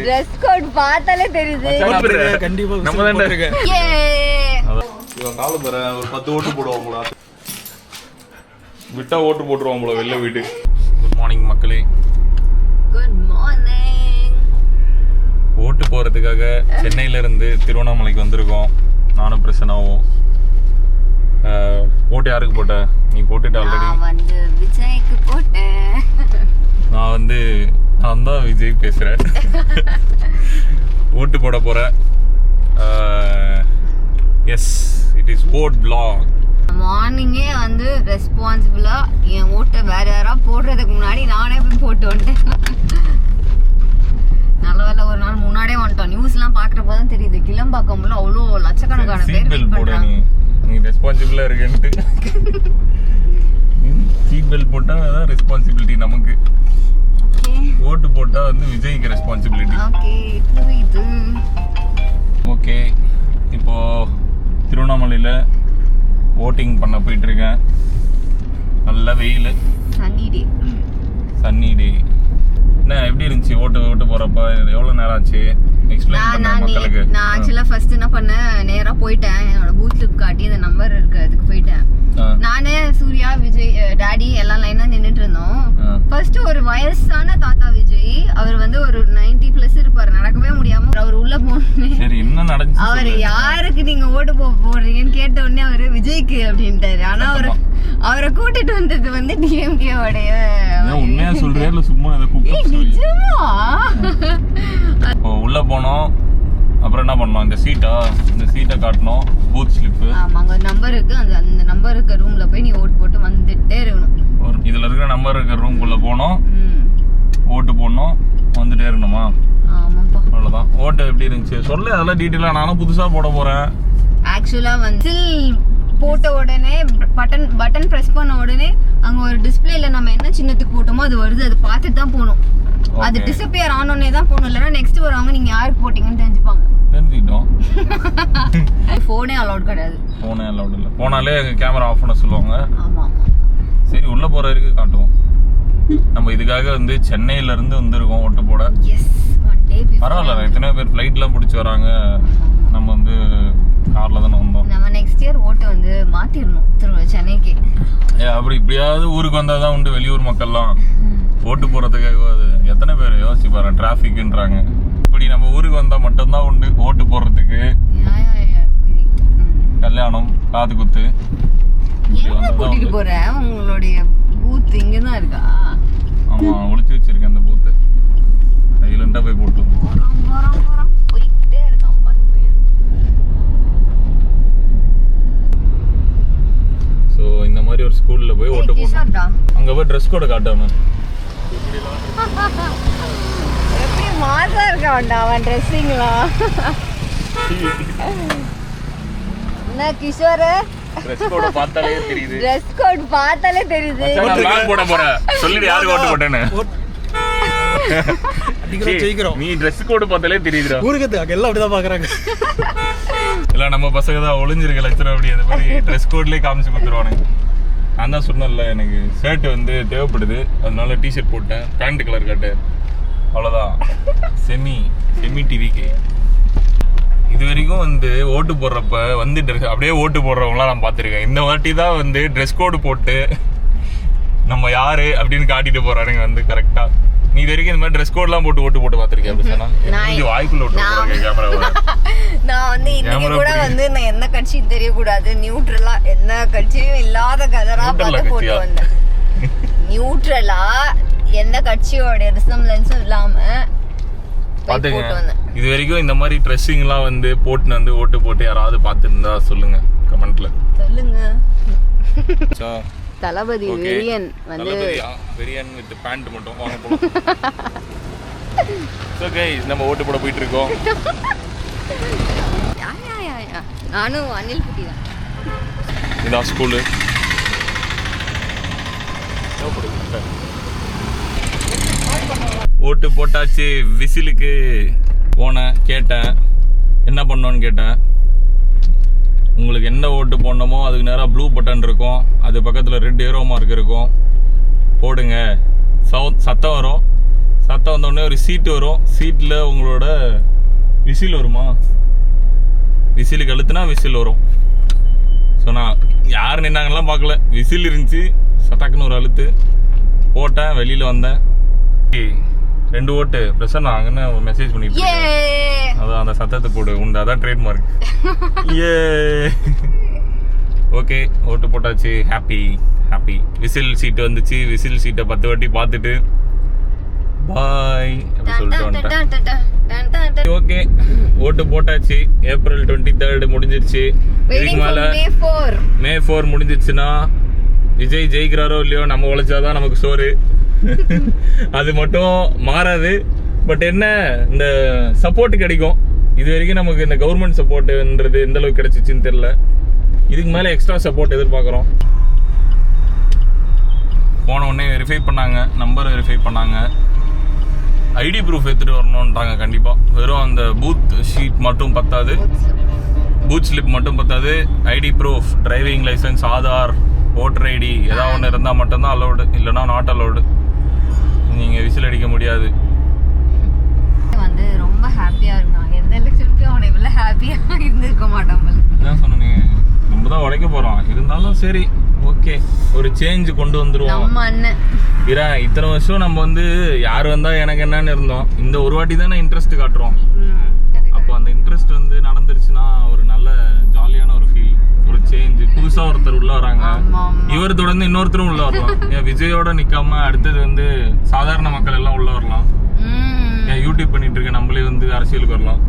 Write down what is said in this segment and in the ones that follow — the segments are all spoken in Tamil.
Dress code பார்த்தாலே தெரியுது. கண்டிப்பா நம்ம தான் இருக்கு. இவன் கால பாரு ஒரு 10 ஓட்டு போடுவான் போல. விட்டா ஓட்டு போட்டுருவான் போல வெளில வீட்டு. குட் மார்னிங் மக்களே. Good morning. ஓட்டு போறதுக்காக சென்னையில இருந்து திருவண்ணாமலைக்கு வந்திருக்கோம். நானும் பிரசனாவும். ஓட்டு யாருக்கு போட்ட? நீ போட்டுட்ட ஆல்ரெடி. நான் வந்து விஜய்க்கு போட்டேன். நான் தான் விஜய் பேசுறேன். ஓட்டு போட போறேன். S it is vote vlog. மார்னிங்கே வந்து ரெஸ்பான்சிபிளா என் ஓட்டை வேற யாரா போடுறதுக்கு முன்னாடி நானே போய் போட்டு வந்துட்டேன். நல்ல வேலை ஒரு நாள் முன்னாடியே வந்துட்டோம். நியூஸ்லாம் பாக்குறப்பதான் தெரியுது கிளம்பாக்கம்ல அவ்வளோ லட்சக்கணக்கான பேர் வெயிட் பண்றாங்க. நீ ரெஸ்பான்சிபிளா இருக்கேன்ட்டு சீட் பெல்ட் போட்டா அதான் ரெஸ்பான்சிபிலிட்டி நமக்கு. ஓட்டு போட்டா வந்து விஜய்க்கு ரெஸ்பான்சிபிலிட்டி. ஓகே இப்போ திருவண்ணாமலையில ஓட்டிங் பண்ண போயிட்டு இருக்கேன். நல்ல வெயில், சன்னி டே. என்ன எப்படி இருந்துச்சு ஓட்டு போறப்ப? எவ்வளவு நேரம் ஆச்சு? நான் ஆக்சுவலா ஃபர்ஸ்ட் என்ன பண்ணேன், நேரா போயிட்டேன். என்னோட பூத் ஸ்லிப் காட்டி அந்த நம்பர் இருக்கு அதுக்கு போயிட்டேன். நானு சூர்யா விஜய் டாடி எல்லாம் லைனா நின்னுட்டு இருந்தோம். ஃபர்ஸ்ட் ஒரு வயசான தாத்தா விஜய், அவர் வந்து ஒரு 90+ இருப்பாரு, நடக்கவே முடியாம அவர் உள்ள போனேன். சரி என்ன நடந்துச்சு? அவர் யாருக்கு நீங்க ஓட்டு போடுறீங்கன்னு கேட்ட உடனே அவரு விஜய்க்கு அப்படின்ட்டாரு. ஆனா அவரை கூட்டிட்டு வந்தது வந்து டிஎம்கே உடைய. உண்மையா சொல்றேன் இல்ல சும்மா அதை நிஜமா? உள்ள போனோம். அப்புறம் என்ன பண்ணோம்? இந்த சீட்டை காட்டணும். Booth slip. ஆமா, அங்க ஒரு நம்பர் இருக்கு. அந்த நம்பர் இருக்க ரூம்ல போய் நீ ஓட்டு போட்டு வந்துட்டே இருக்கணும். இதுல இருக்கிற நம்பர் இருக்கிற ரூம்குள்ள போனோம், ஓட்டு போடணும், வந்துட்டே இருக்கணுமா? ஆமாப்பா. அவ்வளவுதான். ஓட்டு எப்படி இருந்துச்சு சொல்லு, அதெல்லாம் டீட்டெயிலா. நானும் புதுசா போட போறேன். ஆக்சுவலா வந்து போட்ட உடனே பட்டன் பிரஸ் பண்ண உடனே அங்க ஒரு டிஸ்பிளேல நம்ம என்ன சின்னத்துக்கு போட்டோமோ அது வருது. அது பார்த்துட்டு தான் போகணும். அது டிஸப்பியர் ஆனோடனே தான் போகணும். இல்லைன்னா நெக்ஸ்ட் வரவங்க நீங்க யாருக்கு போட்டீங்கன்னு தெரிஞ்சுப்பாங்க. தெரிஞ்சுக்கிட்டோம். போனே அலௌட் கிடையாது. போனே அலௌட் இல்லை. போனாலே கேமரா ஆஃப் பண்ண சொல்லுவாங்க. ஆமா. சரி உள்ள போற வரைக்கும் காட்டுவோம். நம்ம இதுக்காக வந்து சென்னையில இருந்து வந்திருக்கோம் ஓட்டு போட. பரவாயில்ல, எத்தனை பேர் ஃப்ளைட்லாம் பிடிச்சி வராங்க. நம்ம வந்து கார்ல தானே வந்தோம். நம்ம நெக்ஸ்ட் இயர் ஓட்டு வந்து மாத்திரணும் சென்னைக்கு. அப்படி இப்படியாவது ஊருக்கு வந்தாதான் உண்டு. வெளியூர் மக்கள்லாம் ஓட்டு போறதுக்காக அது எத்தனை பேர் யோசிச்சு பாரு. டிராபிக்ன்றாங்க. இப்படி நம்ம ஊருக்கு வந்தா மட்டும்தான் உண்டு ஓட்டு போடுறதுக்கு. கல்யாணம், காது குத்து. கூட்டிட்டு போறேன். உங்களுடைய பூத் இங்கதான் இருக்கா? ஆமா, ஒளிச்சு வச்சிருக்கேன் அந்த பூத்து. சைலண்டா போய் போட்டு போய்கிட்டே இருக்கான். சோ இந்த மாதிரி ஒரு ஸ்கூல்ல போய் ஓட்டு போடணும். அங்க போய் ட்ரெஸ் கோட் காட்டணும். எப்படி மாசா இருக்கான்டா அவன் ட்ரெஸ்ஸிங்லாம். என்ன கிஷோர், ட்ரெஸ் கோட் பார்த்தாலே தெரியுது. ட்ரெஸ் கோட் பார்த்தாலே தெரியுது. நான் பிளான் போட போறேன். சொல்லிடு யாருக்கு ஓட்டு போட்டேன்னு. நீ ட்ரெஸ் கோட் பார்த்தாலே தெரியுதுடா. ஊருக்கு எல்லாம் அப்படிதான் பாக்குறாங்க. இல்ல நம்ம பசங்க தான் ஒளிஞ்சிருக்க லட்சணம். அப்படி அந்த மாதிரி ட்ரெஸ் கோட்லயே காமிச்சு கொடுத்துருவானுங்க. நான் தான் சொன்னேன்ல, எனக்கு ஷர்ட் வந்து தேவைப்படுது, அதனால டிஷர்ட் போட்டேன். பேண்ட் கலர் கட்டு, அவ்வளோதான். செமி டிவிக்கு இது வரைக்கும் வந்து ஓட்டு போடுறப்ப வந்து அப்படியே ஓட்டு போடுறவங்களாம் நான் பார்த்துருக்கேன். இந்த வாட்டி தான் வந்து ட்ரெஸ் கோடு போட்டு நம்ம யாரு அப்படின்னு காட்டிட்டு போறானுங்க வந்து கரெக்டா. நீ இது வரைக்கும் இந்த மாதிரி ட்ரெஸ் கோட்லாம் போட்டு ஓட்டு பார்த்துருக்கேன். அப்படி சொன்னா வாய்க்குள்ள ஓட்டு போடுறாங்க கேமரா. நான் வந்து இன்னைக்கு கூட வந்து நான் எந்த கட்சியும் தெரியக்கூடாது, நியூட்ரலா எந்த கட்சியும் இல்லாத கதரா பார்த்து போட்டு வந்தேன். நியூட்ரலா எந்த கட்சியோட ரிசம்லன்ஸும் இல்லாம பாத்துங்க. இது வரைக்கும் இந்த மாதிரி ட்ரெஸ்ஸிங்லாம் வந்து போட்டுன்னு வந்து ஓட்டு போட்டு யாராவது பார்த்துருந்தா சொல்லுங்க கமெண்ட்ல. சொல்லுங்க. தளபதி வெரியன் வந்து வெரியன் வித் பேண்ட் மட்டும் வாங்க போறோம். சோ गाइस நம்ம ஓட்டு போட போயிட்டு இருக்கோம். நானும் அனில் குட்டி தான். இதான் ஸ்கூலு. ஓட்டு போட்டாச்சு. விசிலுக்கு போனேன், கேட்டேன் என்ன பண்ணோன்னு கேட்டேன். உங்களுக்கு என்ன ஓட்டு போடணுமோ அதுக்கு நேராக ப்ளூ பட்டன் இருக்கும், அது பக்கத்தில் ரெட் ஏரோ மார்க் இருக்கும், போடுங்க. சத்தம் வரும். சத்தம் வந்தோடனே ஒரு சீட்டு வரும். சீட்டில் உங்களோட விசில் வருமா, விசிலுக்கு அழுத்துனா விசில் வரும். ஸோ நான் யார் நின்னாங்கலாம் பார்க்கல, விசில் இருந்துச்சு, சட்டாக்குன்னு ஒரு அழுத்து போட்டேன், வெளியில் வந்தேன். 2 ஓட்டு பிரசன்னா அங்கன்னு மெசேஜ் பண்ணிட்டு அதான் அந்த சத்தத்தை போடு உண்டு, அதான் ட்ரேட்மார்க். ஏ ஓகே, ஓட்டு போட்டாச்சு, ஹாப்பி ஹாப்பி. விசில் சீட்டு வந்துச்சு, விசில் சீட்டை 10 வாட்டி பார்த்துட்டு பாய் அப்படி சொல்லிட்டு வந்துட்டேன். ஓகே, ஓட்டு போட்டாச்சு. ஏப்ரல் 23 முடிஞ்சிருச்சு. இதுக்கு மேல May 4 முடிஞ்சிருச்சுன்னா விஜய் ஜெயிக்கிறாரோ இல்லையோ, நம்ம உழைச்சாதான் நமக்கு சோறு. அது மட்டும் மாறாது. பட் என்ன, இந்த சப்போர்ட் கிடைக்கும். இது வரைக்கும் நமக்கு இந்த கவர்மெண்ட் சப்போர்ட்ன்றது எந்த அளவுக்கு கிடைச்சிச்சுன்னு தெரியல. இதுக்கு மேல எக்ஸ்ட்ரா சப்போர்ட் எதிர்பார்க்குறோம். போன உடனே வெரிஃபை பண்ணாங்க, நம்பர் வெரிஃபை பண்ணாங்க, ஐடி ப்ரூஃப் எடுத்துட்டு வரணும்ன்றாங்க. கண்டிப்பாக வெறும் அந்த பூத் ஷீட் மட்டும் பத்தாது, பூத் ஸ்லிப் மட்டும் பத்தாது, ID proof, driving licence, Aadhaar, voter ID ஏதாவது ஒன்று இருந்தால் மட்டும்தான் அலௌடு, இல்லைனா நாட் அலௌடு. நீங்கள் விசில் அடிக்க முடியாது. வந்து ரொம்ப ஹாப்பியாக இருக்கான். எந்த எலெக்ஷனுக்கும் அவனை இவ்வளோ ஹாப்பியாக இருந்திருக்க மாட்டான். என்ன சொன்னீங்க, நம்ம தான் உடைக்க போகிறோம், இருந்தாலும் சரி ஓகே, ஒரு சேஞ்ச் கொண்டு வந்துருவோம். நம்ம அண்ணன் இத்தனை வருஷம் நம்ம வந்து யார் வந்தா எனக்கு என்னன்னு இருந்தோம். இந்த ஒரு வாட்டி தானே இன்ட்ரெஸ்ட் காட்டுறோம். அப்போ அந்த இன்ட்ரெஸ்ட் வந்து நடந்துருச்சுன்னா ஒரு நல்ல ஜாலியான ஒரு ஃபீல், ஒரு சேஞ்ச். புதுசா ஒருத்தர் உள்ள வராங்க, இவர் தொடர்ந்து இன்னொருத்தரும் உள்ள வரலாம். ஏன் விஜயோட நிக்காம அடுத்தது வந்து சாதாரண மக்கள் எல்லாம் உள்ள வரலாம். ஏன் யூடியூப் பண்ணிட்டு இருக்க நம்மளே வந்து அரசியலுக்கு வரலாம்.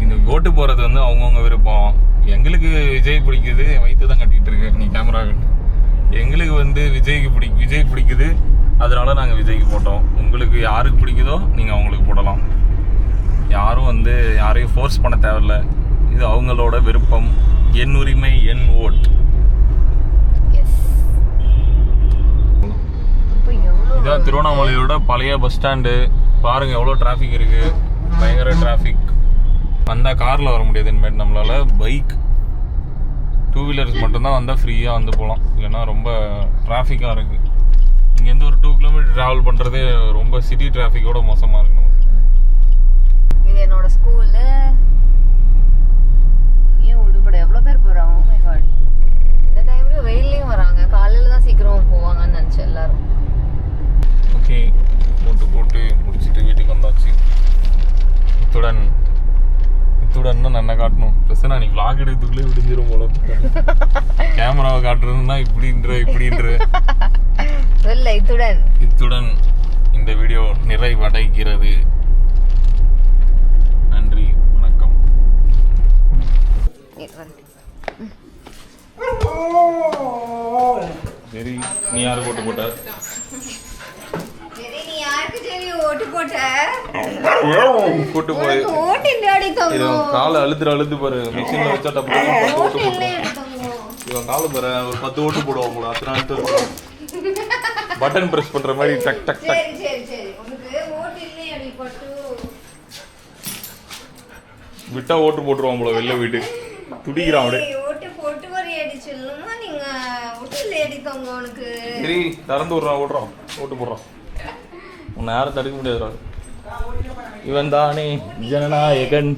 இந்த ஓட்டு போறது வந்து அவங்கவுங்க விருப்பம். எங்களுக்கு விஜய் பிடிக்குது, வயிற்று தான் கட்டிட்டு இருக்கு, நீ கேமரா கட்டு. எங்களுக்கு வந்து விஜய் பிடிக்குது, அதனால நாங்கள் விஜய்க்கு போட்டோம். உங்களுக்கு யாருக்கு பிடிக்குதோ நீங்கள் அவங்களுக்கு போடலாம். யாரும் வந்து யாரையும் ஃபோர்ஸ் பண்ண தேவையில்ல, இது அவங்களோட விருப்பம். என் உரிமை, என் ஓட். இதான் திருவண்ணாமலையோட பழைய பஸ் ஸ்டாண்டு. பாருங்க எவ்வளோ டிராஃபிக் இருக்கு, பயங்கர டிராஃபிக். வந்தால் காரில் வர முடியாது இனிமேட் நம்மளால. பைக், 2 வீலர்ஸ் மட்டும்தான் வந்தால் ஃப்ரீயாக வந்து போகலாம், இல்லைன்னா ரொம்ப டிராஃபிக்காக இருக்குது. இங்கேருந்து ஒரு 2 கிலோமீட்டர் ட்ராவல் பண்ணுறதே ரொம்ப சிட்டி டிராஃபிக்கோட மோசமாக இருக்கு நமக்கு. இது என்னோட ஸ்கூலு. ஏன் உடுப்பட எவ்வளோ பேர் போகிறாங்க. மை காட், இந்த டைம்ல வெயிலையும் வராங்க. காலையில் தான் சீக்கிரம் போவாங்கன்னு நினச்சேன் எல்லாரும். ஓகே, போட்டு முடிச்சுட்டு வீட்டுக்கு வந்தாச்சு. இத்துடன் நல்லா காட்டணும். பிரச்சனை நீ vlog எடுக்கிறதுக்குள்ளே விடிஞ்சிரும் போல. கேமராவை காட்டுறதுன்னா இப்படின்ற சொல்ல. இத்துடன் இந்த வீடியோ நிறைவடைகிறது. நன்றி, வணக்கம். சரி, நீ யாருக்கு ஓட்டு போட்ட? கூட்டு போய் காலை அழுத்து பாரு, மிஷின்ல வச்சா டப்பு ஓட்டு போட்டுருவோம். இவன் காலை பாரு, ஒரு 10 ஓட்டு போடுவான் போல. அத்தனை அழுத்து பட்டன் பிரஸ் பண்ற மாதிரி டக் டக் டக். விட்டா ஓட்டு போட்டுருவான் போல, வெளில வீட்டு துடிக்கிறான் அப்படியே. சரி, திறந்து விடுறான், ஓட்டு போடுறான். உன்னை யாரும் தடுக்க முடியாது. இவன் தானே ஜனநாயகன்.